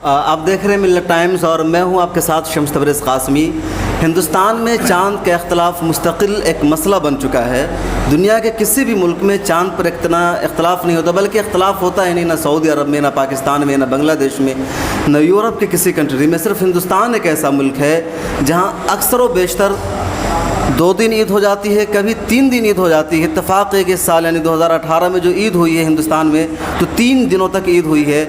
آپ دیکھ رہے ہیں ملت ٹائمز اور میں ہوں آپ کے ساتھ شمس تبریز قاسمی۔ ہندوستان میں چاند کا اختلاف مستقل ایک مسئلہ بن چکا ہے۔ دنیا کے کسی بھی ملک میں چاند پر اتنا اختلاف نہیں ہوتا، بلکہ اختلاف ہوتا ہے نہیں، نہ سعودی عرب میں، نہ پاکستان میں، نہ بنگلہ دیش میں، نہ یورپ کے کسی کنٹری میں۔ صرف ہندوستان ایک ایسا ملک ہے جہاں اکثر و بیشتر 2 دن عید ہو جاتی ہے، کبھی 3 دن عید ہو جاتی ہے۔ اتفاق ہے کہ اس سال یعنی 2018 میں جو عید ہوئی ہے ہندوستان میں تو 3 دنوں تک عید ہوئی ہے۔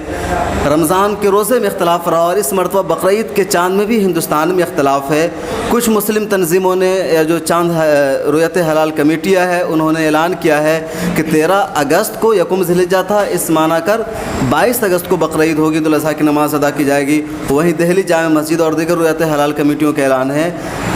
رمضان کے روزے میں اختلاف رہا اور اس مرتبہ بقرعید کے چاند میں بھی ہندوستان میں اختلاف ہے۔ کچھ مسلم تنظیموں نے یا جو چاند رؤیت ہلال کمیٹیاں ہے انہوں نے اعلان کیا ہے کہ 13 اگست کو یکم ذی الحجہ تھا، اس مانا کر 22 اگست کو بقرعید ہوگی، عید الاضحیٰ کی نماز ادا کی جائے گی۔ وہیں دہلی جامع مسجد اور دیگر رؤیت ہلال کمیٹیوں کا اعلان ہے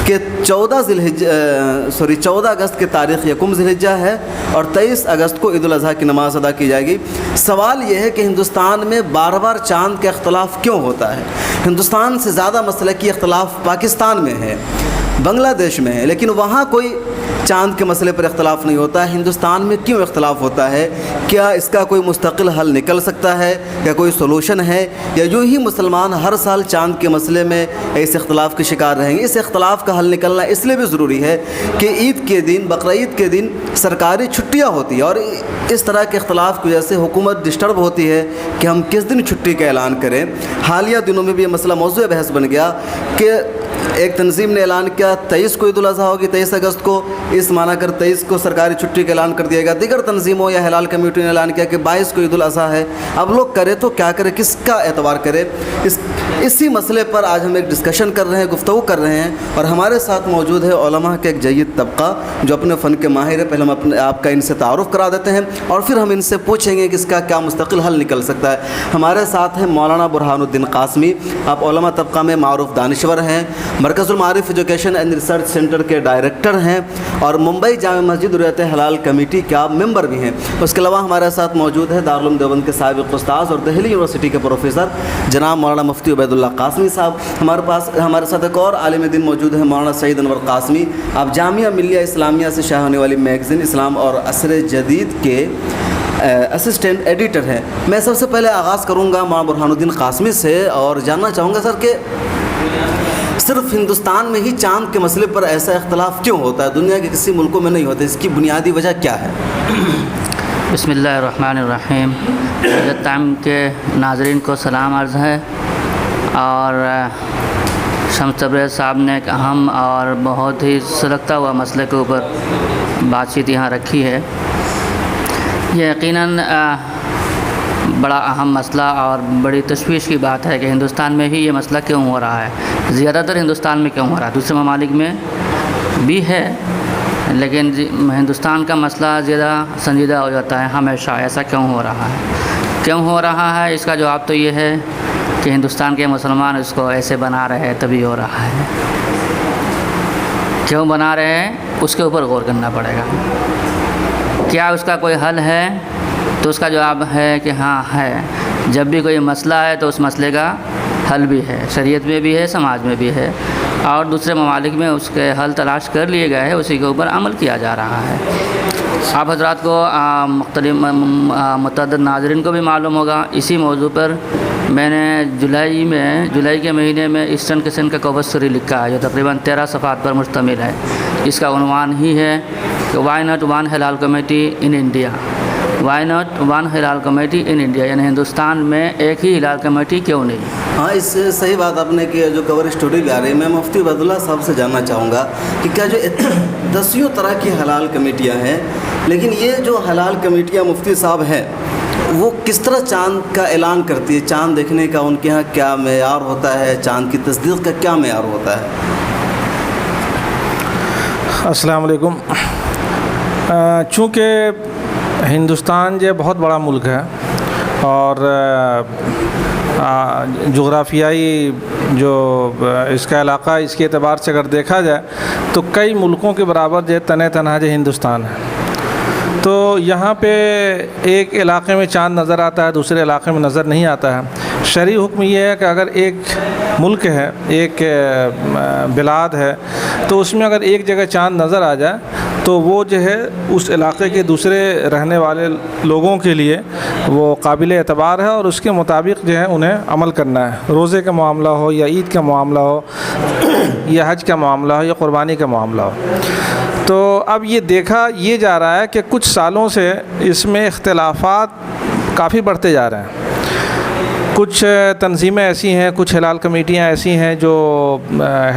کہ 14 اگست کی تاریخ یکم ذی الحجہ ہے اور 23 اگست کو عید الاضحیٰ کی نماز ادا کی جائے گی۔ سوال یہ ہے کہ ہندوستان میں بار بار چاند کا اختلاف کیوں ہوتا ہے؟ ہندوستان سے زیادہ مسلکی اختلاف پاکستان میں ہے، بنگلہ دیش میں ہے، لیکن وہاں کوئی چاند کے مسئلے پر اختلاف نہیں ہوتا ہے۔ ہندوستان میں کیوں اختلاف ہوتا ہے؟ کیا اس کا کوئی مستقل حل نکل سکتا ہے؟ یا کوئی سولوشن ہے؟ یا یوں ہی مسلمان ہر سال چاند کے مسئلے میں اس اختلاف کے شکار رہیں گے؟ اس اختلاف کا حل نکلنا اس لیے بھی ضروری ہے کہ عید کے دن، بقرعید کے دن سرکاری چھٹیاں ہوتی ہیں اور اس طرح کے اختلاف کی وجہ سے حکومت ڈسٹرب ہوتی ہے کہ ہم کس دن چھٹی کا اعلان کریں۔ حالیہ دنوں میں بھی یہ مسئلہ موضوع بحث بن گیا کہ ایک تنظیم نے اعلان کیا 23 کو عید الاضحیٰ ہوگی، 23 اگست کو، اس مانا کر 23 کو سرکاری چھٹی کا اعلان کر دیا گیا۔ دیگر تنظیموں یا ہلال کمیٹی نے اعلان کیا کہ 22 کو عید الاضحیٰ ہے۔ اب لوگ کرے تو کیا کرے، کس کا اعتبار کرے؟ اسی مسئلے پر آج ہم ایک ڈسکشن کر رہے ہیں، گفتگو کر رہے ہیں اور ہمارے ساتھ موجود ہے علماء کے ایک جید طبقہ جو اپنے فن کے ماہر ہے۔ پہلے ہم آپ کا ان سے تعارف کرا دیتے ہیں اور پھر ہم ان سے پوچھیں گے کہ اس کا کیا مستقل حل نکل سکتا ہے۔ ہمارے ساتھ ہیں مولانا برہان الدین قاسمی، آپ علماء طبقہ میں معروف دانشور ہیں، مرکز المعارف ایجوکیشن اینڈ ریسرچ سینٹر کے ڈائریکٹر ہیں اور ممبئی جامع مسجد رؤیت ہلال کمیٹی کا ممبر بھی ہیں۔ اس کے علاوہ ہمارے ساتھ موجود ہے دارالعلوم دیوبند کے سابق استاذ اور دہلی یونیورسٹی کے پروفیسر جناب مولانا مفتی عبید اللہ قاسمی صاحب۔ ہمارے ساتھ ایک اور عالم دین موجود ہے مولانا سعید انور قاسمی، آپ جامعہ ملیہ اسلامیہ سے شائع ہونے والی میگزین اسلام اور عصر جدید کے اسسٹنٹ ایڈیٹر ہیں۔ میں سب سے پہلے آغاز کروں گا مولانا برہان الدین قاسمی سے اور جاننا چاہوں گا سر کہ صرف ہندوستان میں ہی چاند کے مسئلے پر ایسا اختلاف کیوں ہوتا ہے، دنیا کے کسی ملکوں میں نہیں ہوتا؟ اس کی بنیادی وجہ کیا ہے؟ بسم اللہ الرحمن الرحیم۔ ملت ٹائم کے ناظرین کو سلام عرض ہے اور شمس تبریز صاحب نے ایک اہم اور بہت ہی سلگتا ہوا مسئلے کے اوپر بات چیت یہاں رکھی ہے۔ یہ یقیناً بڑا اہم مسئلہ اور بڑی تشویش کی بات ہے کہ ہندوستان میں ہی یہ مسئلہ کیوں ہو رہا ہے، زیادہ تر ہندوستان میں کیوں ہو رہا ہے، دوسرے ممالک میں بھی ہے لیکن ہندوستان کا مسئلہ زیادہ سنجیدہ ہو جاتا ہے ہمیشہ۔ ایسا کیوں ہو رہا ہے؟ کیوں ہو رہا ہے اس کا جواب تو یہ ہے کہ ہندوستان کے مسلمان اس کو ایسے بنا رہے ہیں تبھی ہو رہا ہے۔ کیوں بنا رہے ہیں اس کے اوپر غور کرنا پڑے گا۔ کیا اس کا کوئی حل ہے؟ تو اس کا جواب ہے کہ ہاں ہے۔ جب بھی کوئی مسئلہ ہے تو اس مسئلے کا حل بھی ہے، شریعت میں بھی ہے، سماج میں بھی ہے اور دوسرے ممالک میں اس کے حل تلاش کر لیے گئے ہیں، اسی کے اوپر عمل کیا جا رہا ہے۔ آپ حضرات کو مختلف متعدد ناظرین کو بھی معلوم ہوگا، اسی موضوع پر میں نے جولائی کے مہینے میں ایسٹرن کسن کا کوبسری لکھا ہے جو تقریباً 13 صفحات پر مشتمل ہے۔ اس کا عنوان ہی ہے کہ وائی ناٹ ون ہلال committee in India, why not one ہلال کمیٹی ان انڈیا، یعنی ہندوستان میں ایک ہی ہلال کمیٹی کیوں نہیں؟ ہاں، اس سے صحیح بات آپ نے کہ جو کور اسٹوری بھی آ رہی ہے، میں مفتی عبید اللہ صاحب سے جاننا چاہوں گا کہ کیا جو 10 طرح کی حلال کمیٹیاں ہیں، لیکن یہ جو حلال کمیٹیاں مفتی صاحب ہیں وہ کس طرح چاند کا اعلان کرتی ہے؟ چاند دیکھنے کا ان کے ہاں کیا معیار ہوتا ہے؟ چاند کی تصدیق کا کیا معیار ہوتا ہے؟ السلام علیکم۔ چونکہ ہندوستان جو بہت بڑا ملک ہے اور جغرافیائی جو اس کا علاقہ اس کے اعتبار سے اگر دیکھا جائے تو کئی ملکوں کے برابر جو تنہا جو ہندوستان ہے، تو یہاں پہ ایک علاقے میں چاند نظر آتا ہے، دوسرے علاقے میں نظر نہیں آتا ہے۔ شرعی حکم یہ ہے کہ اگر ایک ملک ہے، ایک بلاد ہے، تو اس میں اگر ایک جگہ چاند نظر آ جائے تو تو وہ جو ہے اس علاقے کے دوسرے رہنے والے لوگوں کے لیے وہ قابل اعتبار ہے اور اس کے مطابق جو ہے انہیں عمل کرنا ہے. روزے کا معاملہ ہو یا عید کا معاملہ ہو یا حج کا معاملہ ہو یا قربانی کا معاملہ ہو. تو اب یہ دیکھا یہ جا رہا ہے کہ کچھ سالوں سے اس میں اختلافات کافی بڑھتے جا رہے ہیں. کچھ تنظیمیں ایسی ہیں, کچھ ہلال کمیٹیاں ایسی ہیں جو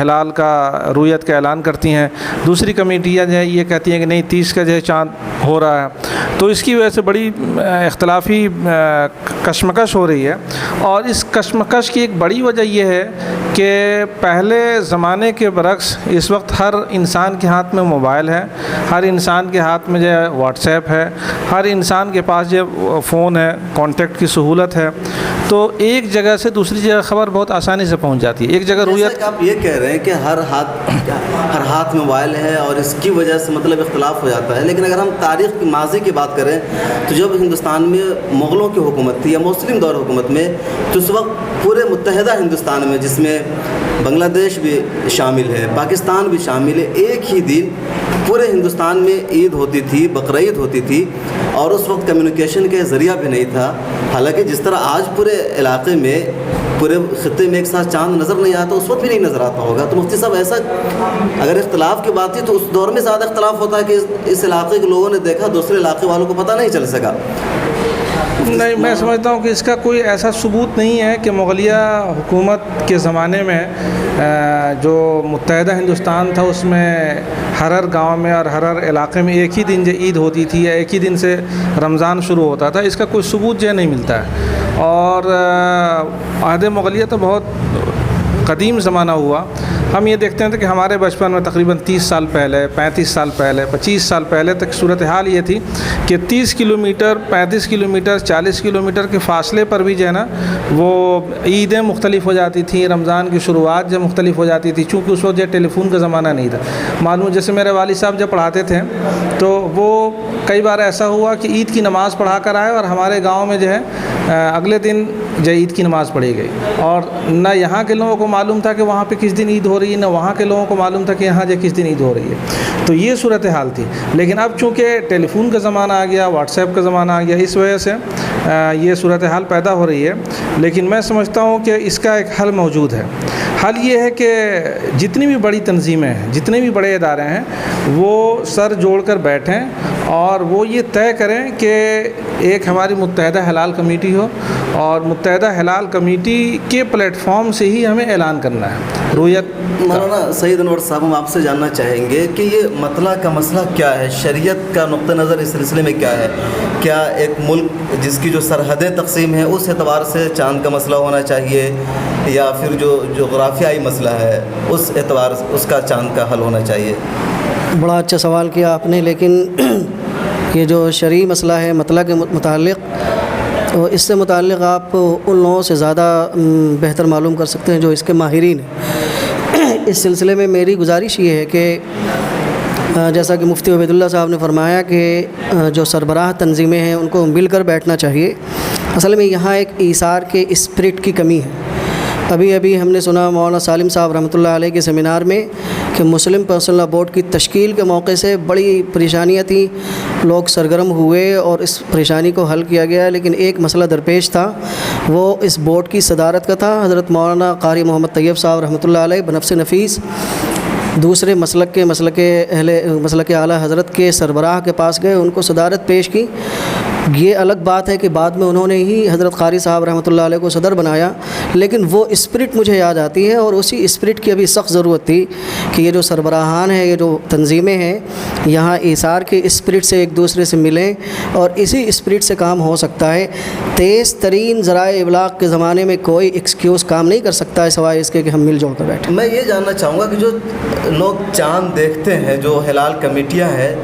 ہلال کا رویت کا اعلان کرتی ہیں. دوسری کمیٹیاں جو ہیں یہ کہتی ہیں کہ نہیں 30 کا جو ہے چاند ہو رہا ہے. تو اس کی وجہ سے بڑی اختلافی کشمکش ہو رہی ہے. اور اس کشمکش کی ایک بڑی وجہ یہ ہے کہ پہلے زمانے کے برعکس اس وقت ہر انسان کے ہاتھ میں موبائل ہے, ہر انسان کے ہاتھ میں جو ہے واٹس ایپ ہے, ہر انسان کے پاس جو فون ہے, کانٹیکٹ کی سہولت ہے. تو ایک جگہ سے دوسری جگہ خبر بہت آسانی سے پہنچ جاتی ہے. ایک جگہ رویت آپ یہ کہہ رہے ہیں کہ ہر ہاتھ میں موبائل ہے اور اس کی وجہ سے مطلب اختلاف ہو جاتا ہے. لیکن اگر ہم تاریخ کی ماضی کی بات کریں تو جب ہندوستان میں مغلوں کی حکومت تھی یا مسلم دور حکومت میں, تو اس وقت پورے متحدہ ہندوستان میں, جس میں بنگلہ دیش بھی شامل ہے, پاکستان بھی شامل ہے, ایک ہی دن پورے ہندوستان میں عید ہوتی تھی, بقرعید ہوتی تھی. اور اس وقت کمیونیکیشن کے ذریعہ بھی نہیں تھا. حالانکہ جس طرح آج پورے علاقے میں, پورے خطے میں ایک ساتھ چاند نظر نہیں آتا, اس وقت بھی نہیں نظر آتا ہوگا. تو مفتی صاحب ایسا اگر اختلاف کی بات تھی تو اس دور میں زیادہ اختلاف ہوتا ہے کہ اس علاقے کے لوگوں نے دیکھا, دوسرے علاقے والوں کو پتہ نہیں چل سکا. نہیں, میں سمجھتا ہوں کہ اس کا کوئی ایسا ثبوت نہیں ہے کہ مغلیہ حکومت کے زمانے میں جو متحدہ ہندوستان تھا اس میں ہر گاؤں میں اور ہر علاقے میں ایک ہی دن جو عید ہوتی تھی یا ایک ہی دن سے رمضان شروع ہوتا تھا. اس کا کوئی ثبوت جو نہیں ملتا ہے. اور عہد مغلیہ تو بہت قدیم زمانہ ہوا. ہم یہ دیکھتے ہیں کہ ہمارے بچپن میں تقریباً 30 سال پہلے, 35 سال پہلے, 25 سال پہلے تک صورتحال یہ تھی کہ 30 کلومیٹر, 35 کلومیٹر, 40 کلومیٹر کے فاصلے پر بھی جو ہے نا وہ عیدیں مختلف ہو جاتی تھیں, رمضان کی شروعات جو مختلف ہو جاتی تھی. چونکہ اس وقت جو ٹیلی فون کا زمانہ نہیں تھا. معلوم جیسے میرے والد صاحب جب پڑھاتے تھے تو وہ کئی بار ایسا ہوا کہ عید کی نماز پڑھا کر آئے اور ہمارے گاؤں میں جو ہے اگلے دن جو عید کی نماز پڑھی گئی, اور نہ یہاں کے لوگوں کو معلوم تھا کہ وہاں پہ کس دن عید ہو رہی ہے, نہ وہاں کے لوگوں کو معلوم تھا کہ یہاں جو کس دن عید ہو رہی ہے. تو یہ صورتحال تھی. لیکن اب چونکہ ٹیلی فون کا زمانہ آ گیا, واٹس ایپ کا زمانہ آ گیا, اس وجہ سے یہ صورتحال پیدا ہو رہی ہے. لیکن میں سمجھتا ہوں کہ اس کا ایک حل موجود ہے. حل یہ ہے کہ جتنی بھی بڑی تنظیمیں ہیں, جتنے بھی بڑے ادارے ہیں, وہ سر جوڑ کر بیٹھیں اور وہ یہ طے کریں کہ ایک ہماری متحدہ ہلال کمیٹی ہو, اور متحدہ ہلال کمیٹی کے پلیٹ فارم سے ہی ہمیں اعلان کرنا ہے رویت. مولانا سعید انور صاحب, ہم آپ سے جاننا چاہیں گے کہ یہ مطلع کا مسئلہ کیا ہے, شریعت کا نقطہ نظر اس سلسلے میں کیا ہے. کیا ایک ملک جس کی جو سرحدیں تقسیم ہیں اس اعتبار سے چاند کا مسئلہ ہونا چاہیے, یا پھر جو جغرافیائی مسئلہ ہے اس اعتبار سے اس کا چاند کا حل ہونا چاہیے؟ بڑا اچھا سوال کیا آپ نے. لیکن یہ جو شرعی مسئلہ ہے مطلع کے متعلق, تو اس سے متعلق آپ ان لوگوں سے زیادہ بہتر معلوم کر سکتے ہیں جو اس کے ماہرین ہیں. اس سلسلے میں میری گزارش یہ ہے کہ جیسا کہ مفتی عبید اللہ صاحب نے فرمایا کہ جو سربراہ تنظیمیں ہیں ان کو مل کر بیٹھنا چاہیے. اصل میں یہاں ایک ایثار کے اسپرٹ کی کمی ہے. ابھی ہم نے سنا مولانا سالم صاحب رحمۃ اللہ علیہ کے سیمینار میں کہ مسلم پرسنل لاء بورڈ کی تشکیل کے موقع سے بڑی پریشانیاں تھیں, لوگ سرگرم ہوئے اور اس پریشانی کو حل کیا گیا. لیکن ایک مسئلہ درپیش تھا, وہ اس بورڈ کی صدارت کا تھا. حضرت مولانا قاری محمد طیب صاحب رحمۃ اللہ علیہ بنفس نفیس دوسرے مسلک اعلیٰ حضرت کے سربراہ کے پاس گئے, ان کو صدارت پیش کی. یہ الگ بات ہے کہ بعد میں انہوں نے ہی حضرت قاری صاحب رحمۃ اللہ علیہ کو صدر بنایا, لیکن وہ اسپرٹ مجھے یاد آتی ہے. اور اسی اسپرٹ کی ابھی سخت ضرورت تھی کہ یہ جو سربراہان ہیں, یہ جو تنظیمیں ہیں, یہاں ایثار کے اسپرٹ سے ایک دوسرے سے ملیں, اور اسی اسپرٹ سے کام ہو سکتا ہے. تیز ترین ذرائع ابلاغ کے زمانے میں کوئی ایکسکیوز کام نہیں کر سکتا ہے سوائے اس کے کہ ہم مل جل کر بیٹھیں. میں یہ جاننا چاہوں گا کہ جو لوگ چاند دیکھتے ہیں, جو ہلال کمیٹیاں ہیں,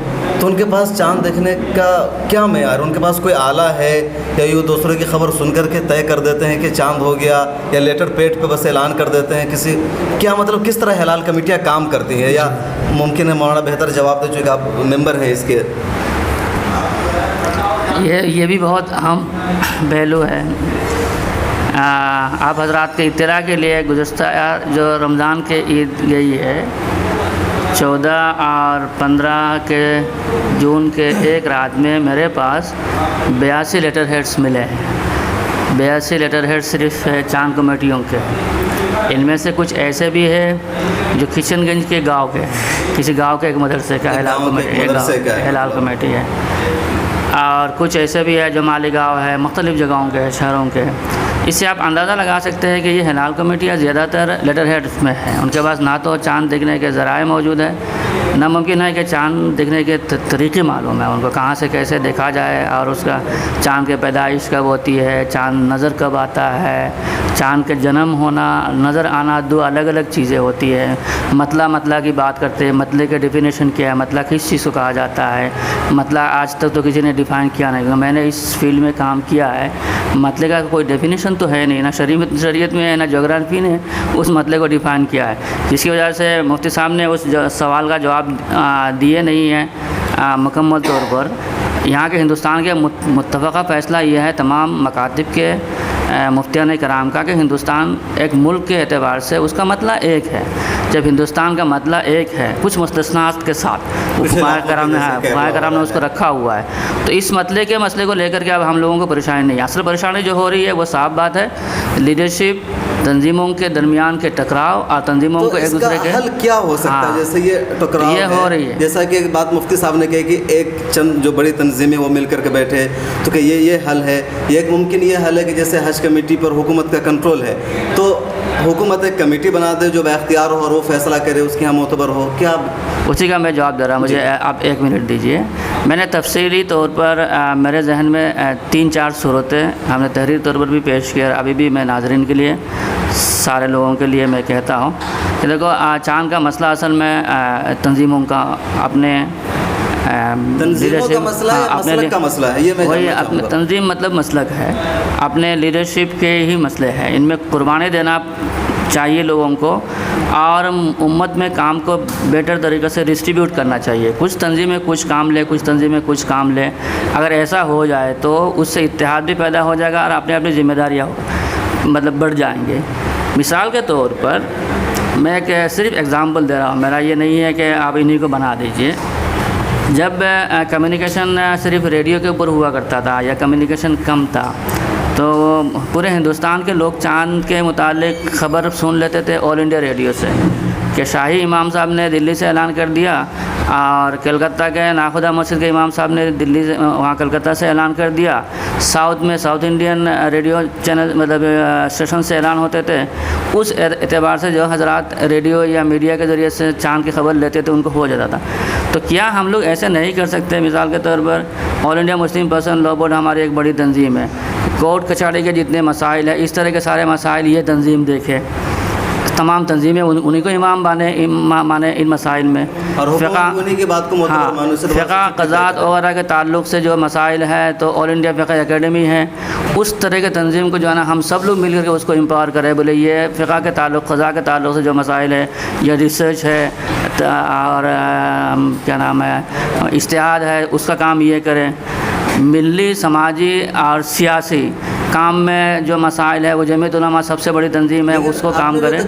تو ان کے پاس چاند دیکھنے کا کیا معیار, ان کے پاس کوئی آلہ ہے, یا یہ دوسروں کی خبر سن کر کے طے کر دیتے ہیں کہ چاند ہو گیا, یا لیٹر پیڈ پہ بس اعلان کر دیتے ہیں کسی, کیا مطلب کس طرح ہلال کمیٹیاں کام کرتی ہیں؟ یا ممکن ہے مولانا بہتر جواب دے چونکہ آپ ممبر ہیں اس کے. یہ بھی بہت اہم پہلو ہے. آپ حضرات کے اطلاع کے لیے گزشتہ جو رمضان کے عید گئی ہے 14 اور 15 کے جون کے ایک رات میں میرے پاس 82 لیٹر ہیڈس ملے ہیں. 82 لیٹر ہیڈ صرف چاند کمیٹیوں کے. ان میں سے کچھ ایسے بھی ہے جو کشن گنج کے گاؤں کے، کسی گاؤں کے ایک مدرسے کا ہلال کمیٹی ہے، اور کچھ ایسے بھی ہے جو مالیگاؤں ہے، مختلف جگہوں کے شہروں کے. اس سے آپ اندازہ لگا سکتے ہیں کہ یہ ہلال کمیٹیاں زیادہ تر لیٹر ہیڈس میں ہیں. ان کے پاس نہ تو چاند دیکھنے کے ذرائع موجود ہے، نہ ممکن ہے کہ چاند دیکھنے کے طریقے معلوم ہے ان کو، کہاں سے کیسے دیکھا جائے، اور اس کا چاند کے پیدائش کب ہوتی ہے، چاند نظر کب آتا ہے، چاند کے جنم ہونا، نظر آنا، دو الگ الگ چیزیں ہوتی ہے. مطلع کی بات کرتے ہیں، مطلع کے ڈیفینیشن کیا ہے، مطلع کس چیز کو کہا جاتا ہے. مطلع آج تک تو کسی نے ڈیفائن کیا نہیں، کیونکہ میں نے اس فیلڈ میں کام کیا ہے. مطلع کا کوئی ڈیفینیشن تو ہے نہیں، نہ شریعت میں ہے، نہ جغرافی نے اس مطلع کو ڈیفائن کیا ہے، جس کی وجہ سے مفتی صاحب نے اس سوال کا جواب دیے نہیں ہیں مکمل طور پر. یہاں کے ہندوستان کے متفقہ فیصلہ یہ ہے تمام مکاتب کے مفتیان کرام کا کہ ہندوستان ایک ملک کے اعتبار سے اس کا مطلع ایک ہے. جب ہندوستان کا مطلع ایک ہے کچھ مستثنات کے ساتھ، فقہاء کرام نے اس کو رکھا ہوا ہے، تو اس مسئلے کو لے کر کے اب ہم لوگوں کو پریشانی نہیں ہے. اصل پریشانی جو ہو رہی ہے وہ صاف بات ہے، لیڈرشپ، تنظیموں کے درمیان کے ٹکراؤ اور تنظیموں کو ایک دوسرے کے حل کیا ہو سکتا ہے. جیسے یہ ٹکراؤ یہ ہو رہی ہے، جیسا کہ ایک بات مفتی صاحب نے کہی کہ ایک چند جو بڑی تنظیمیں وہ مل کر کے بیٹھے تو کہ یہ حل ہے. یہ ایک ممکن یہ حل ہے کہ جیسے حج کمیٹی پر حکومت کا کنٹرول ہے تو حکومت ایک کمیٹی بنا دے جو بااختیار ہو اور وہ فیصلہ کرے، اس کی ہم معتبر ہو. کیا اسی کا میں جواب دے رہا ہوں، مجھے آپ 1 منٹ دیجیے. میں نے تفصیلی طور پر میرے ذہن میں 3-4 صورتیں ہم نے تحریر طور پر بھی پیش کیا، ابھی بھی میں ناظرین کے لیے، سارے لوگوں کے لیے میں کہتا ہوں کہ دیکھو چاند کا مسئلہ اصل میں تنظیموں کا اپنے تنظیموں کا مسئلہ ہے، مسلک کا مسئلہ ہے. یہ میں وہی تنظیم مطلب مسلک ہے، اپنے لیڈرشپ کے ہی مسئلے ہیں. ان میں قربانی دینا چاہیے لوگوں کو، اور امت میں کام کو بیٹر طریقے سے ڈسٹریبیوٹ کرنا چاہیے. کچھ تنظیمیں کچھ کام لے، کچھ تنظیمیں کچھ کام لے. اگر ایسا ہو جائے تو اس سے اتحاد بھی پیدا ہو جائے گا اور اپنی ذمہ داریاں بڑھ جائیں گے. مثال کے طور پر میں ایک صرف اگزامپل دے رہا ہوں، میرا یہ نہیں ہے کہ آپ انہی کو بنا دیجئے. جب کمیونیکیشن صرف ریڈیو کے اوپر ہوا کرتا تھا یا کمیونیکیشن کم تھا تو پورے ہندوستان کے لوگ چاند کے متعلق خبر سن لیتے تھے آل انڈیا ریڈیو سے، کہ شاہی امام صاحب نے دلی سے اعلان کر دیا، اور کلکتہ کے ناخدا مسجد کے امام صاحب نے دلی سے وہاں کلکتہ سے اعلان کر دیا. ساؤتھ میں ساؤتھ انڈین ریڈیو چینل مطلب اسٹیشن سے اعلان ہوتے تھے. اس اعتبار سے جو حضرات ریڈیو یا میڈیا کے ذریعے سے چاند کی خبر لیتے تھے ان کو ہو جاتا تھا. تو کیا ہم لوگ ایسے نہیں کر سکتے؟ مثال کے طور پر آل انڈیا مسلم پرسن لا بورڈ ہماری ایک بڑی تنظیم ہے، کورٹ کچہری کے جتنے مسائل ہیں اس طرح کے سارے مسائل یہ تنظیم دیکھے، تمام تنظیمیں انہی کو امام مانے ان مسائل میں. فقہ قضات وغیرہ کے تعلق سے جو مسائل ہے تو آل انڈیا فقہ اکیڈمی ہے، اس طرح کے تنظیم کو جو ہے نا ہم سب لوگ مل کر کے اس کو امپاور کرے، بولے یہ فقہ کے تعلق، قضاء کے تعلق سے جو مسائل ہے، یہ ریسرچ ہے اور کیا نام ہے اجتہاد ہے، اس کا کام یہ کریں. ملی، سماجی اور سیاسی کام میں جو مسائل ہے وہ جمعیت علماء سب سے بڑی تنظیم ہے، اس کو کام کریں.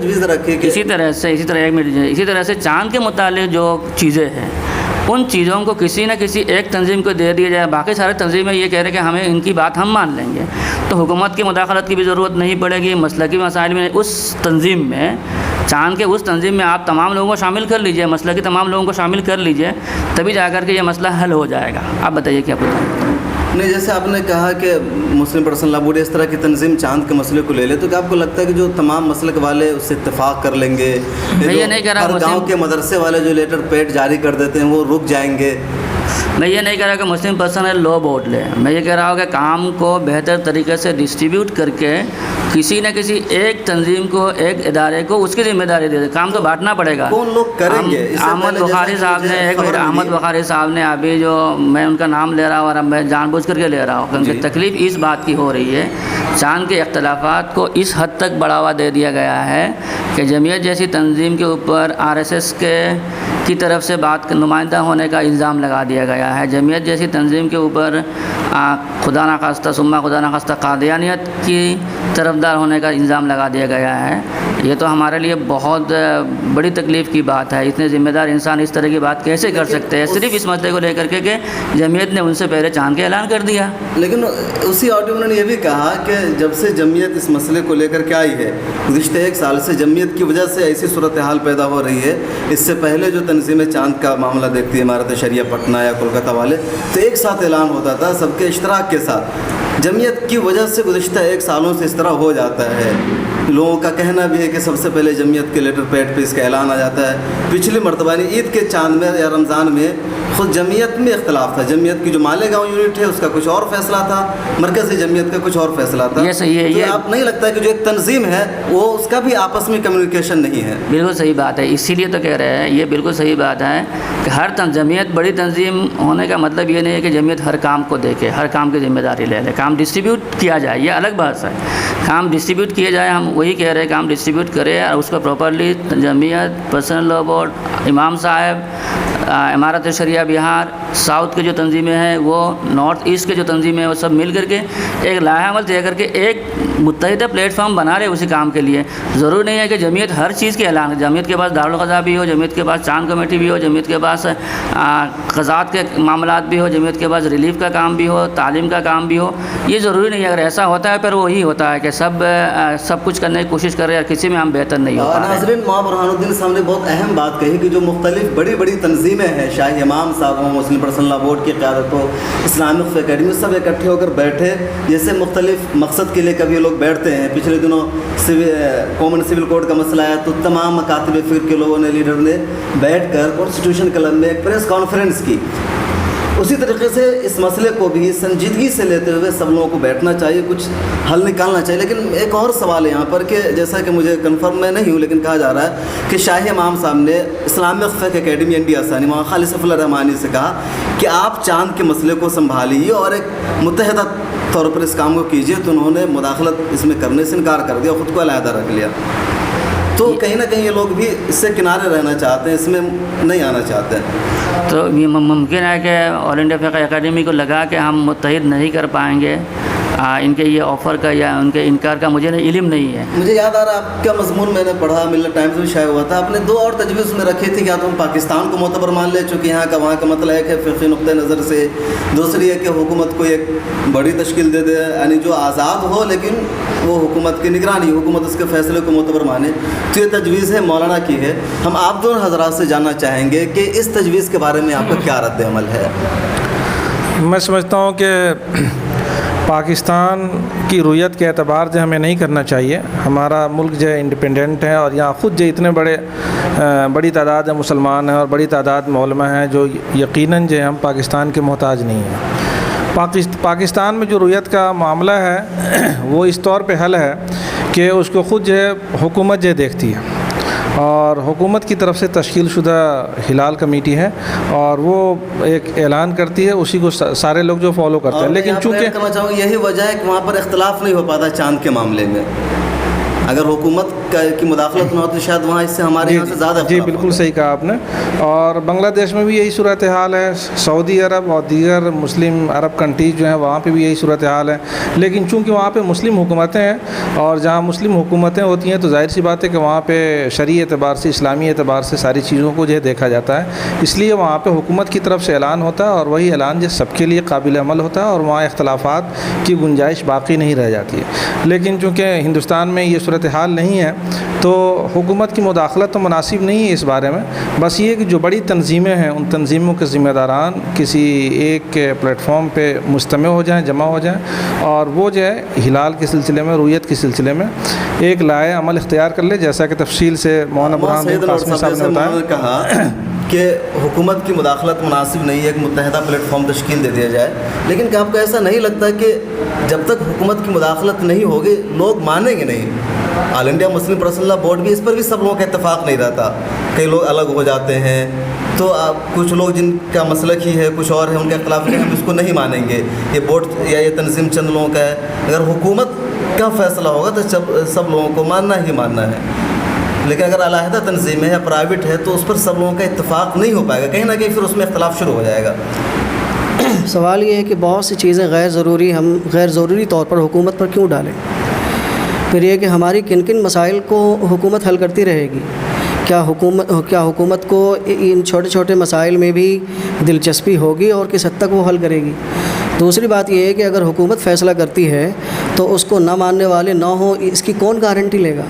اسی طرح سے چاند کے متعلق جو چیزیں ہیں ان چیزوں کو کسی نہ کسی ایک تنظیم کو دے دیا جائے. باقی سارے تنظیمیں یہ کہہ رہے کہ ہمیں ان کی بات ہم مان لیں گے، تو حکومت کی مداخلت کی بھی ضرورت نہیں پڑے گی. مسلکی مسائل میں اس تنظیم میں، چاند کے اس تنظیم میں آپ تمام لوگوں کو شامل کر لیجئے، مسلکی تمام لوگوں کو شامل کر لیجئے، تبھی جا کر کے یہ مسئلہ حل ہو جائے گا. آپ بتائیے کیا بتائیں؟ نہیں، جیسے آپ نے کہا کہ مسلم پرسن لا بورڈ اس طرح کی تنظیم چاند کے مسئلے کو لے لے، تو کیا آپ کو لگتا ہے کہ جو تمام مسلک والے اس سے اتفاق کر لیں گے؟ یہ نہیں کہہ رہا ہر گاؤں کے مدرسے والے جو لیٹر پیڈ جاری کر دیتے ہیں وہ رک جائیں گے؟ میں یہ نہیں کہہ رہا کہ مسلم پرسنل لا بورڈ لے، میں یہ کہہ رہا ہوں کہ کام کو بہتر طریقے سے ڈسٹریبیوٹ کر کے کسی نہ کسی ایک تنظیم کو، ایک ادارے کو اس کی ذمہ داری دے دے. کام تو بانٹنا پڑے گا. کون لوگ کریں گے؟ احمد بخاری صاحب نے احمد بخاری صاحب نے ابھی جو میں ان کا نام لے رہا ہوں اور اب میں جان بوجھ کر کے لے رہا ہوں کیونکہ تکلیف اس بات کی ہو رہی ہے، چاند کے اختلافات کو اس حد تک بڑھاوا دے دیا گیا ہے کہ جمعیت جیسی تنظیم کے اوپر RSS کی طرف سے بات نمائندہ ہونے کا الزام لگا دیا گیا ہے. جمعیت جیسی تنظیم کے اوپر خدا نخواستہ سما خدا نخواستہ قادیانیت کی طرفدار ہونے کا الزام لگا دیا گیا ہے، یہ تو ہمارے لیے بہت بڑی تکلیف کی بات ہے۔ اتنے ذمہ دار انسان اس طرح کی بات کیسے کر سکتے ہیں، صرف اس مسئلے کو لے کر کے کہ جمعیت نے ان سے پہلے چاند کا اعلان کر دیا۔ لیکن اسی آڈیو میں نے یہ بھی کہا کہ جب سے جمعیت اس مسئلے کو لے کر کے آئی ہے، گزشتہ 1 سال سے جمعیت کی وجہ سے ایسی صورتحال پیدا ہو رہی ہے۔ اس سے پہلے جو تنظیمیں چاند کا معاملہ دیکھتی ہے، امارت شریعہ پٹنہ یا کولکتہ والے، تو ایک ساتھ اعلان ہوتا تھا سب کے اشتراک کے ساتھ۔ جمعیت کی وجہ سے گزشتہ 1 سالوں سے اس طرح ہو جاتا ہے۔ لوگوں کا کہنا بھی ہے کہ سب سے پہلے جمعیت کے لیٹر پیڈ پہ اس کا اعلان آ جاتا ہے۔ پچھلی مرتبہ عید کے چاند میں یا رمضان میں خود جمعیت میں اختلاف تھا، جمعیت کی جو مالیگاؤں یونٹ ہے اس کا کچھ اور فیصلہ تھا، مرکزی جمعیت کا کچھ اور فیصلہ تھا۔ یہ صحیح ہے، تو آپ نہیں لگتا ہے کہ جو ایک تنظیم ہے وہ اس کا بھی آپس میں کمیونیکیشن نہیں ہے؟ بالکل صحیح بات ہے، اسی لیے تو کہہ رہے ہیں، یہ بالکل صحیح بات ہے کہ ہر جمعیت بڑی تنظیم ہونے کا مطلب یہ نہیں ہے کہ جمعیت ہر کام کو دیکھے، ہر کام کی ذمہ داری لے لے۔ کام ڈسٹریبیوٹ کیا جائے، یہ الگ بات ہے، کام ڈسٹریبیوٹ کیے جائے، ہم وہی کہہ رہے ہیں کام ڈسٹریبیوٹ کرے اور اس کو پراپرلی جمعیت، پرسنل لا بورڈ، امام صاحب، امارت شریعہ بہار، ساؤتھ کے جو تنظیمیں ہیں وہ، نارتھ ایسٹ کے جو تنظیمیں ہیں وہ سب مل کر کے ایک لائحہ عمل طے کر کے ایک متحدہ پلیٹ فارم بنا رہے اسی کام کے لیے۔ ضروری نہیں ہے کہ جمعیت ہر چیز کے اعلان، جمعیت کے پاس دارالقضاء بھی ہو، جمعیت کے پاس چاند کمیٹی بھی ہو، جمعیت کے پاس قضات کے معاملات بھی ہو، جمعیت کے پاس ریلیف کا کام بھی ہو، تعلیم کا کام بھی ہو۔ یہ ضروری نہیں ہے، اگر ایسا ہوتا ہے پھر وہی ہوتا ہے کہ سب کچھ کرنے کی کوشش کر رہے ہیں، کسی میں ہم بہتر نہیں ہو پا رہے۔ ناظرین، مولانا برہان الدین صاحب نے بہت اہم بات کہی کہ جو مختلف بڑی بڑی تنظیمیں ہیں، شاہی امام صاحب ہوں، مسلم پرسنل لا بورڈ کی قیادت ہو، اسلامک اکیڈمی، سب اکٹھے ہو کر بیٹھے، جیسے مختلف مقصد کے لیے کبھی لوگ بیٹھتے ہیں۔ پچھلے دنوں کامن سول کوڈ کا مسئلہ آیا تو تمام مکاتب فقہ کے لوگوں نے، لیڈر نے بیٹھ کر کانسٹیٹیوشن کلب میں ایک پریس کانفرنس کی۔ اسی طریقے سے اس مسئلے کو بھی سنجیدگی سے لیتے ہوئے سب لوگوں کو بیٹھنا چاہیے، کچھ حل نکالنا چاہیے۔ لیکن ایک اور سوال ہے یہاں پر کہ جیسا کہ مجھے کنفرم میں نہیں ہوں لیکن کہا جا رہا ہے کہ شاہی امام صاحب نے اسلامک فقہ اکیڈمی انڈیا ثانی مولانا خالد صفی اللہ رحمانی سے کہا کہ آپ چاند کے مسئلے کو سنبھالیے اور ایک متحدہ طور پر اس کام کو کیجیے، تو انہوں نے مداخلت اس میں کرنے سے انکار کر دیا، خود کو علیحدہ رکھ لیا۔ تو کہیں نہ کہیں یہ لوگ بھی اس سے کنارے رہنا چاہتے ہیں، اس میں نہیں آنا چاہتے ہیں۔ تو یہ ممکن ہے کہ آل انڈیا فقہ اکیڈمی کو لگا کہ ہم متحد نہیں کر پائیں گے، ان کے یہ آفر کا یا ان کے انکار کا مجھے علم نہیں ہے۔ مجھے یاد آ رہا ہے آپ کا مضمون میں نے پڑھا، ملت ٹائمز میں شائع ہوا تھا، آپ نے 2 اور تجویز میں رکھی تھی کہ تم پاکستان کو معتبر مان لے، چونکہ یہاں کا وہاں کا مطلب ایک ہے فقہی نقطۂ نظر سے، دوسری ہے کہ حکومت کو ایک بڑی تشکیل دے دے، یعنی جو آزاد ہو لیکن وہ حکومت کی نگرانی، حکومت اس کے فیصلے کو معتبر مانے۔ تو یہ تجویز ہے مولانا کی ہے، ہم آپ دونوں حضرات سے جاننا چاہیں گے کہ اس تجویز کے بارے میں آپ کا کیا رد عمل ہے؟ میں سمجھتا ہوں کہ پاکستان کی رویت کے اعتبار سے ہمیں نہیں کرنا چاہیے۔ ہمارا ملک جو ہے انڈیپینڈنٹ ہے اور یہاں خود جو اتنے بڑی تعداد میں مسلمان ہیں اور بڑی تعداد میں علماء ہیں جو یقیناً جو ہے ہم پاکستان کے محتاج نہیں ہیں۔ پاکستان میں جو رویت کا معاملہ ہے وہ اس طور پہ حل ہے کہ اس کو خود جو ہے حکومت جو دیکھتی ہے، اور حکومت کی طرف سے تشکیل شدہ ہلال کمیٹی ہے اور وہ ایک اعلان کرتی ہے، اسی کو سارے لوگ جو فالو کرتے ہیں۔ لیکن چونکہ کہنا چاہوں گا یہی وجہ ہے کہ وہاں پر اختلاف نہیں ہو پاتا چاند کے معاملے میں، اگر حکومت کی مداخلت نہ ہو تو شاید وہاں اس سے ہمارے یہاں سے زیادہ جی بالکل صحیح کہا آپ نے۔ اور بنگلہ دیش میں بھی یہی صورتحال ہے، سعودی عرب اور دیگر مسلم عرب کنٹریز جو ہیں وہاں پہ بھی یہی صورتحال ہے۔ لیکن چونکہ وہاں پہ مسلم حکومتیں ہیں اور جہاں مسلم حکومتیں ہوتی ہیں تو ظاہر سی بات ہے کہ وہاں پہ شرعی اعتبار سے، اسلامی اعتبار سے ساری چیزوں کو جو ہے دیکھا جاتا ہے، اس لیے وہاں پہ حکومت کی طرف سے اعلان ہوتا ہے اور وہی اعلان جو سب کے لیے قابل عمل ہوتا ہے اور وہاں اختلافات کی گنجائش باقی نہیں رہ جاتی ہے۔ لیکن چونکہ ہندوستان میں یہ صورتحال نہیں ہے تو حکومت کی مداخلت تو مناسب نہیں ہے اس بارے میں۔ بس یہ کہ جو بڑی تنظیمیں ہیں ان تنظیموں کے ذمہ داران کسی ایک پلیٹ فارم پہ مجتمع ہو جائیں، جمع ہو جائیں اور وہ جو ہے ہلال کے سلسلے میں، رویت کے سلسلے میں ایک لائحہ عمل اختیار کر لے، جیسا کہ تفصیل سے مولانا برہان الدین قاسمی صاحب نے بتایا کہا کہ حکومت کی مداخلت مناسب نہیں ہے، ایک متحدہ پلیٹ فارم تشکیل دے دیا جائے۔ لیکن کیا آپ کو ایسا نہیں لگتا کہ جب تک حکومت کی مداخلت نہیں ہوگی لوگ مانیں گے نہیں؟ آل انڈیا مسلم پرسنل لا بورڈ بھی، اس پر بھی سب لوگوں کا اتفاق نہیں رہتا، کئی لوگ الگ ہو جاتے ہیں، تو کچھ لوگ جن کا مسلک ہی ہے کچھ اور ہے، ان کے اختلاف ہے، ہم اس کو نہیں مانیں گے، یہ بورڈ یا یہ تنظیم چند لوگوں کا ہے۔ اگر حکومت کا فیصلہ ہوگا تو سب لوگوں کو ماننا ہی ماننا ہے، لیکن اگر علیحدہ تنظیم ہے یا پرائیویٹ ہے تو اس پر سب لوگوں کا اتفاق نہیں ہو پائے گا، کہیں نہ کہیں پھر اس میں اختلاف شروع ہو جائے گا۔ سوال یہ ہے کہ بہت سی چیزیں غیر ضروری طور پر حکومت پر کیوں ڈالیں؟ پھر یہ کہ ہماری کن کن مسائل کو حکومت حل کرتی رہے گی؟ کیا حکومت کو ان چھوٹے چھوٹے مسائل میں بھی دلچسپی ہوگی اور کس حد تک وہ حل کرے گی؟ دوسری بات یہ ہے کہ اگر حکومت فیصلہ کرتی ہے تو اس کو نہ ماننے والے نہ ہوں، اس کی کون گارنٹی لے گا؟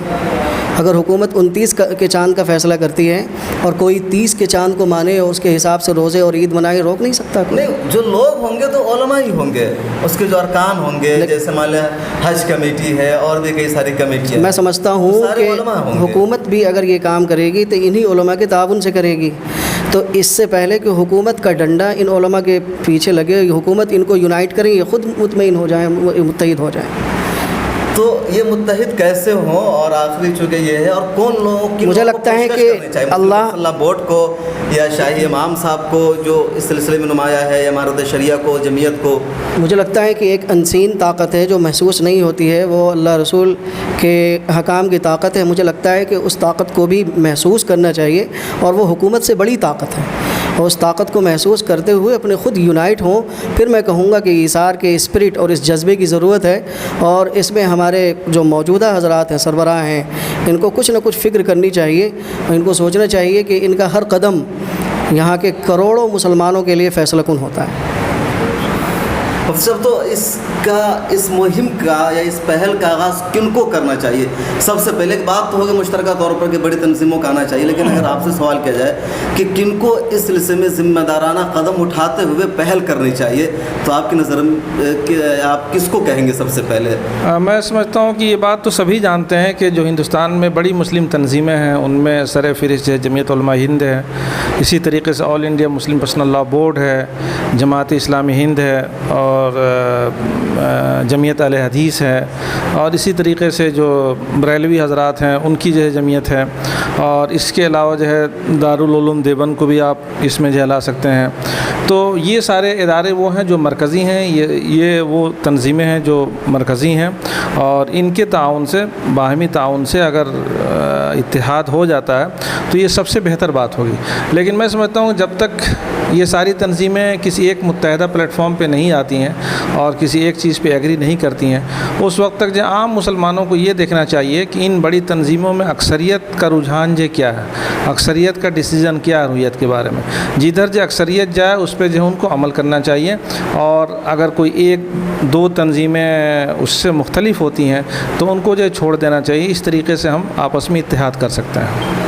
اگر حکومت 29 کے چاند کا فیصلہ کرتی ہے اور کوئی 30 کے چاند کو مانے اور اس کے حساب سے روزے اور عید منائے، روک نہیں سکتا کوئی۔ نہیں، جو لوگ ہوں گے تو علماء ہی ہوں گے، اس کے جو ارکان ہوں گے، جیسے مان لیں حج کمیٹی ہے اور بھی کئی ساری کمیٹیاں۔ میں سمجھتا ہوں کہ حکومت بھی اگر یہ کام کرے گی تو انہی علماء کے تعاون سے کرے گی، تو اس سے پہلے کہ حکومت کا ڈنڈا ان علماء کے پیچھے لگے، حکومت ان کو یونائٹ کریں، یہ خود مطمئن ہو جائیں، متحد ہو جائیں۔ تو یہ متحد کیسے ہوں؟ اور آخری چونکہ یہ ہے، اور کون لوگوں کی مجھے لگتا ہے کہ اللہ بورڈ کو یا شاہی امام صاحب کو جو اس سلسلے میں نمایاں ہے، یا امارت شریعہ کو، جمعیت کو، مجھے لگتا ہے کہ ایک انسین طاقت ہے جو محسوس نہیں ہوتی ہے، وہ اللہ رسول کے حکام کی طاقت ہے۔ مجھے لگتا ہے کہ اس طاقت کو بھی محسوس کرنا چاہیے، اور وہ حکومت سے بڑی طاقت ہے، اور اس طاقت کو محسوس کرتے ہوئے اپنے خود یونائٹ ہوں۔ پھر میں کہوں گا کہ ایثار کے اسپرٹ اور اس جذبے کی ضرورت ہے، اور اس میں ہمارے جو موجودہ حضرات ہیں، سربراہ ہیں، ان کو کچھ نہ کچھ فکر کرنی چاہیے، اور ان کو سوچنا چاہیے کہ ان کا ہر قدم یہاں کے کروڑوں مسلمانوں کے لیے فیصلہ کن ہوتا ہے۔ سب تو اس مہم کا یا اس پہل کا آغاز کن کو کرنا چاہیے؟ سب سے پہلے ایک بات تو ہوگی مشترکہ طور پر کہ بڑی تنظیموں کا آنا چاہیے، لیکن اگر آپ سے سوال کیا جائے کہ کن کو اس سلسلے میں ذمہ دارانہ قدم اٹھاتے ہوئے پہل کرنی چاہیے، تو آپ کی نظر میں آپ کس کو کہیں گے سب سے پہلے؟ میں سمجھتا ہوں کہ یہ بات تو سبھی جانتے ہیں کہ جو ہندوستان میں بڑی مسلم تنظیمیں ہیں ان میں سر فہرست ہے جمعیت علماء ہند ہے، اسی طریقے سے All India Muslim Personal Law Board ہے، جماعت اسلامی ہند ہے، اور جمعیت اہل حدیث ہے، اور اسی طریقے سے جو بریلوی حضرات ہیں ان کی جو ہے جمعیت ہے، اور اس کے علاوہ جو ہے دارالعلوم دیوبند کو بھی آپ اس میں جو لا سکتے ہیں۔ تو یہ سارے ادارے وہ ہیں جو مرکزی ہیں، یہ وہ تنظیمیں ہیں جو مرکزی ہیں، اور ان کے تعاون سے، باہمی تعاون سے اگر اتحاد ہو جاتا ہے تو یہ سب سے بہتر بات ہوگی۔ لیکن میں سمجھتا ہوں جب تک یہ ساری تنظیمیں کسی ایک متحدہ پلیٹ فارم پہ نہیں آتی ہیں اور کسی ایک چیز پہ ایگری نہیں کرتی ہیں، اس وقت تک جو عام مسلمانوں کو یہ دیکھنا چاہیے کہ ان بڑی تنظیموں میں اکثریت کا رجحان جو کیا ہے، اکثریت کا ڈیسیژن کیا ہے رویت کے بارے میں۔ جدھر جو اکثریت جائے اس پہ جو ان کو عمل کرنا چاہیے، اور اگر کوئی ایک دو تنظیمیں اس سے مختلف ہوتی ہیں تو ان کو جو چھوڑ دینا چاہیے۔ اس طریقے سے ہم آپس میں اتحاد کر سکتے ہیں۔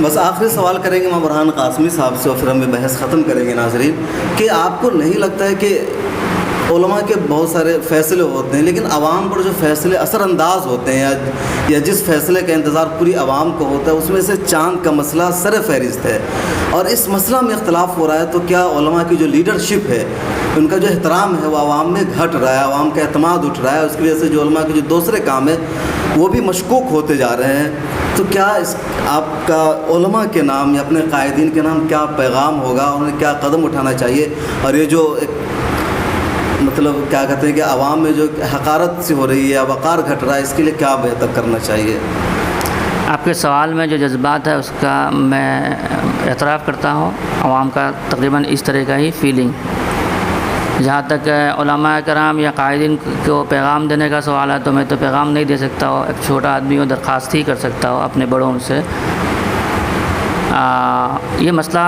بس آخری سوال کریں گے مولانا برہان قاسمی صاحب سے، اور پھر ہم بحث ختم کریں گے۔ ناظرین، کہ آپ کو نہیں لگتا ہے کہ علماء کے بہت سارے فیصلے ہوتے ہیں، لیکن عوام پر جو فیصلے اثر انداز ہوتے ہیں، یا جس فیصلے کا انتظار پوری عوام کو ہوتا ہے، اس میں سے چاند کا مسئلہ سر فہرست ہے، اور اس مسئلہ میں اختلاف ہو رہا ہے، تو کیا علماء کی جو لیڈرشپ ہے، ان کا جو احترام ہے، وہ عوام میں گھٹ رہا ہے، عوام کا اعتماد اٹھ رہا ہے، اس کی وجہ سے جو علماء کے جو دوسرے کام ہیں وہ بھی مشکوک ہوتے جا رہے ہیں؟ تو کیا اس آپ کا علماء کے نام یا اپنے قائدین کے نام کیا پیغام ہوگا، انہیں کیا قدم اٹھانا چاہیے، اور یہ جو مطلب کیا کہتے ہیں کہ عوام میں جو حقارت سی ہو رہی ہے یا وقار گھٹ رہا ہے، اس کے لیے کیا بہتر کرنا چاہیے؟ آپ کے سوال میں جو جذبات ہے اس کا میں اعتراف کرتا ہوں، عوام کا تقریباً اس طرح کا ہی فیلنگ۔ جہاں تک علماء کرام یا قائدین کو پیغام دینے کا سوال ہے، تو میں تو پیغام نہیں دے سکتا ہوں، ایک چھوٹا آدمی ہوں، درخواست ہی کر سکتا ہوں اپنے بڑوں سے۔ یہ مسئلہ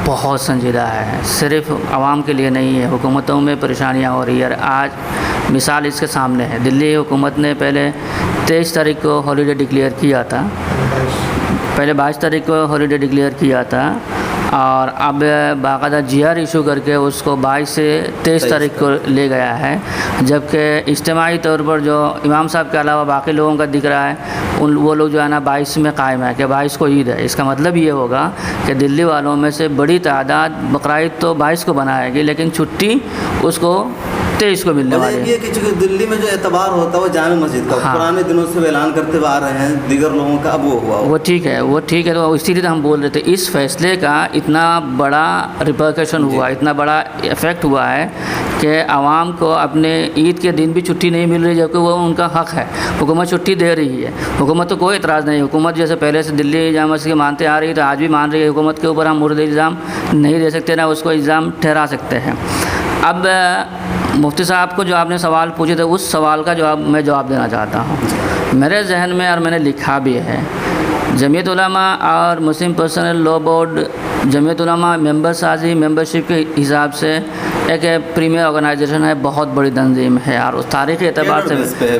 بہت سنجیدہ ہے، صرف عوام کے لیے نہیں ہے، حکومتوں میں پریشانیاں ہو رہی ہے۔ آج مثال اس کے سامنے ہے، دلی حکومت نے پہلے 23 تاریخ کو ہالیڈے ڈکلیئر کیا تھا، پہلے 22 تاریخ کو ہالیڈے ڈکلیئر کیا تھا، اور اب باقاعدہ جی آر ایشو کر کے اس کو 22 سے 23 تاریخ کو لے گیا ہے، جبکہ اجتماعی طور پر جو امام صاحب کے علاوہ باقی لوگوں کا دکھ رہا ہے، وہ لوگ جو ہے نا 22 میں قائم ہے کہ 22 کو عید ہے۔ اس کا مطلب یہ ہوگا کہ دلی والوں میں سے بڑی تعداد بقرعید تو 22 کو بنائے گی، لیکن چھٹی اس کو 23 کو ملنے والی ہے۔ یہ کہ چونکہ دلی میں جو اعتبار ہوتا ہے وہ جامع مسجد کا، پرانے دنوں سے وہ اعلان کرتے ہوئے آ رہے ہیں، دیگر لوگوں کا اب وہ ہوا وہ ٹھیک ہے، وہ ٹھیک ہے، تو اسی لیے ہم بول رہے تھے اس فیصلے کا اتنا بڑا ریپرکشن ہوا، اتنا بڑا افیکٹ ہوا ہے کہ عوام کو اپنے عید کے دن بھی چھٹی نہیں مل رہی، جبکہ وہ ان کا حق ہے، حکومت چھٹی دے رہی ہے، حکومت کو کوئی اعتراض نہیں، حکومت جیسے پہلے سے دلی جامع مسجد مانتے آ رہی ہے تو آج بھی مان رہی ہے، حکومت کے اوپر ہم مرد الزام نہیں دے سکتے، نہ اس کو الزام ٹھہرا سکتے ہیں۔ اب مفتی صاحب کو جو آپ نے سوال پوچھے تھے اس سوال کا میں جواب دینا چاہتا ہوں. میرے ذہن میں اور میں نے لکھا بھی ہے، جمعیت علماء اور مسلم پرسنل لا بورڈ، جمعیت علماء ممبر سازی ممبرشپ کے حساب سے ایک پریمیئر آرگنائزیشن ہے، بہت بڑی تنظیم ہے، اور اس تاریخی اعتبار سے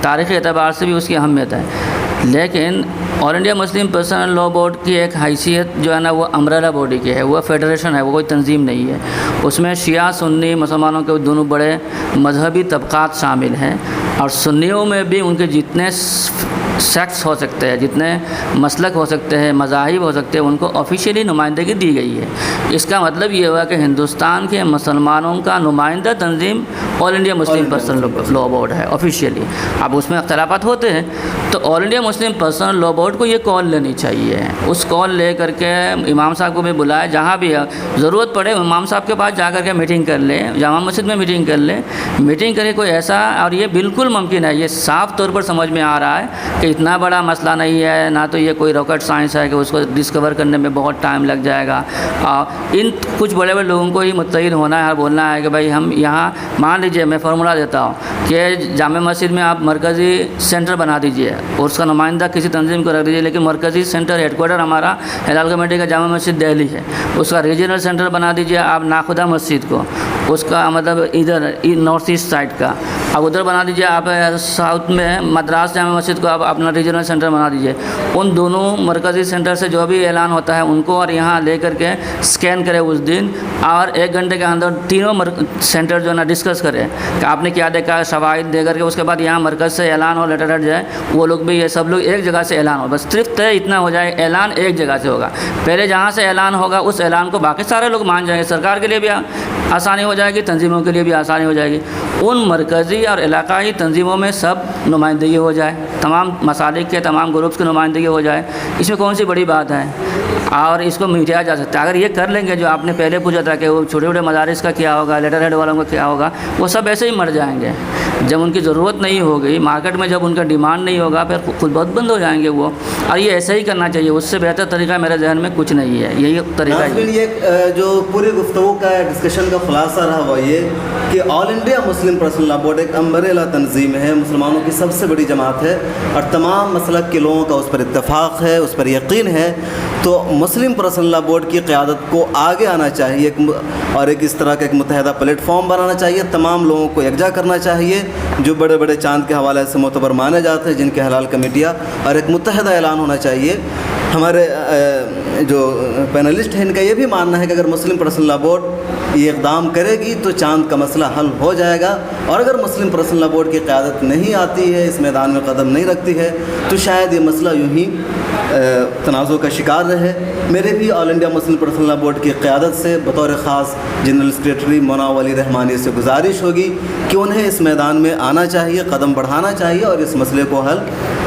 تاریخی اعتبار سے بھی اس کی اہمیت ہے. لیکن آل انڈیا مسلم پرسنل لا بورڈ کی ایک حیثیت جو ہے نا وہ امبریلا باڈی کی ہے، وہ فیڈریشن ہے، وہ کوئی تنظیم نہیں ہے. اس میں شیعہ سنی مسلمانوں کے دونوں بڑے مذہبی طبقات شامل ہیں، اور سنیوں میں بھی ان کے جتنے سیکٹس ہو سکتے ہیں، جتنے مسلک ہو سکتے ہیں، مذاہب ہو سکتے ہیں، ان کو آفیشیلی نمائندگی دی گئی ہے. اس کا مطلب یہ ہوا کہ ہندوستان کے مسلمانوں کا نمائندہ تنظیم آل انڈیا مسلم پرسنل لا بورڈ ہے آفیشیلی. اب اس میں اختلافات ہوتے ہیں تو آل انڈیا مسلم پرسنل لا بورڈ کو یہ کال لینی چاہیے. اس کال لے کر کے امام صاحب کو بھی بلائے، جہاں بھی ضرورت پڑے امام صاحب کے پاس جا کر کے میٹنگ کر لے، جامع مسجد میں میٹنگ کر لے، میٹنگ کرے کوئی ایسا. اور یہ بالکل ممکن ہے، یہ صاف طور پر سمجھ میں آ رہا ہے کہ اتنا بڑا مسئلہ نہیں ہے، نہ تو یہ کوئی راکٹ سائنس ہے کہ اس کو ڈسکور کرنے میں بہت ٹائم لگ جائے گا. ان کچھ بڑے بڑے لوگوں کو ہی متحد ہونا ہے اور بولنا ہے کہ بھائی ہم یہاں، مان لیجئے میں فارمولہ دیتا ہوں کہ جامع مسجد میں آپ مرکزی سینٹر بنا دیجئے اور اس کا نمائندہ کسی تنظیم کو رکھ دیجئے، لیکن مرکزی سینٹر ہیڈ کوارٹر ہمارا ہلال کمیٹی کا جامع مسجد دہلی ہے، اس کا ریجنل سینٹر بنا دیجئے آپ ناخدا مسجد کو، اس کا مطلب ادھر نارتھ ایسٹ سائڈ کا اب ادھر بنا دیجئے. آپ ساؤتھ میں مدراس جامع مسجد کو آپ اپنا ریجنل سینٹر بنا دیجئے. ان دونوں مرکزی سینٹر سے جو بھی اعلان ہوتا ہے ان کو اور یہاں لے کر کے اسکین کرے اس دن، اور 1 گھنٹے کے اندر تینوں سینٹر جو ہے نا ڈسکس کرے کہ آپ نے کیا دیکھا، شواہد دے کر کے اس کے بعد یہاں مرکز سے اعلان ہو، لیٹر ہٹ جائے، وہ لوگ بھی، یہ سب لوگ ایک جگہ سے اعلان ہو. بس صرف طے اتنا ہو جائے اعلان ایک جگہ سے ہوگا. پہلے جہاں سے اعلان ہوگا اس اعلان کو باقی سارے لوگ مان جائیں گے، سرکار کے لیے بھی آسانی ہو جائے گی، تنظیموں کے لیے بھی آسانی ہو جائے گی. ان مرکزی اور علاقائی تنظیموں میں سب نمائندگی ہو جائے، تمام مسالک کے تمام گروپس کی نمائندگی ہو جائے. اس میں کون سی بڑی بات ہے، اور اس کو مٹایا جا سکتا ہے. اگر یہ کر لیں گے، جو آپ نے پہلے پوچھا تھا کہ وہ چھوٹے چھوٹے مدارس کا کیا ہوگا، لیٹر ہیڈ والوں کا کیا ہوگا، وہ سب ایسے ہی مر جائیں گے. جب ان کی ضرورت نہیں ہوگی مارکیٹ میں، جب ان کا ڈیمانڈ نہیں ہوگا، پھر خود بہت بند ہو جائیں گے وہ. اور یہ ایسا ہی کرنا چاہیے، اس سے بہتر طریقہ میرے ذہن میں کچھ نہیں ہے. یہی طریقہ ہے. یہ جو پوری گفتگو کا ڈسکشن کا خلاصہ رہا وہ یہ کہ آل انڈیا مسلم پرسنل لا بورڈ ایک امبریلا تنظیم ہے، مسلمانوں کی سب سے بڑی جماعت ہے، اور تمام مسلک کے لوگوں کا اس پر اتفاق ہے، اس پر یقین ہے. تو مسلم پرسنل لا بورڈ کی قیادت کو آگے آنا چاہیے اور ایک اس طرح کا ایک متحدہ پلیٹ فارم بنانا چاہیے، تمام لوگوں کو یکجا کرنا چاہیے جو بڑے بڑے چاند کے حوالے سے معتبر مانے جاتے ہیں، جن کے حلال کمیٹیاں، اور ایک متحدہ اعلان ہونا چاہیے. ہمارے جو پینلسٹ ہیں ان کا یہ بھی ماننا ہے کہ اگر مسلم پرسنل لا بورڈ یہ اقدام کرے گی تو چاند کا مسئلہ حل ہو جائے گا. اور اگر مسلم پرسنل لا بورڈ کی قیادت نہیں آتی ہے، اس میدان میں قدم نہیں رکھتی ہے، تو شاید یہ مسئلہ یوں ہی تنازع کا شکار رہے. میرے بھی آل انڈیا مسلم پرسنل لا بورڈ کی قیادت سے بطور خاص جنرل سیکریٹری مناو علی رحمانی سے گزارش ہوگی کہ انہیں اس میدان میں آنا چاہیے، قدم بڑھانا چاہیے اور اس مسئلے کو حل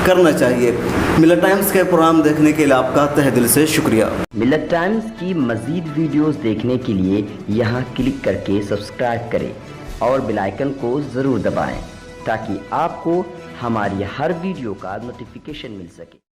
کرنا چاہیے. ملت ٹائمز کے پروگرام دیکھنے کے لیے آپ کا تہہ دل سے شکریہ. ملت ٹائمز کی مزید ویڈیوز دیکھنے کے لیے یہاں کلک کر کے سبسکرائب کریں اور بیل آئیکن کو ضرور دبائیں تاکہ آپ کو ہماری ہر ویڈیو کا نوٹیفیکیشن مل سکے.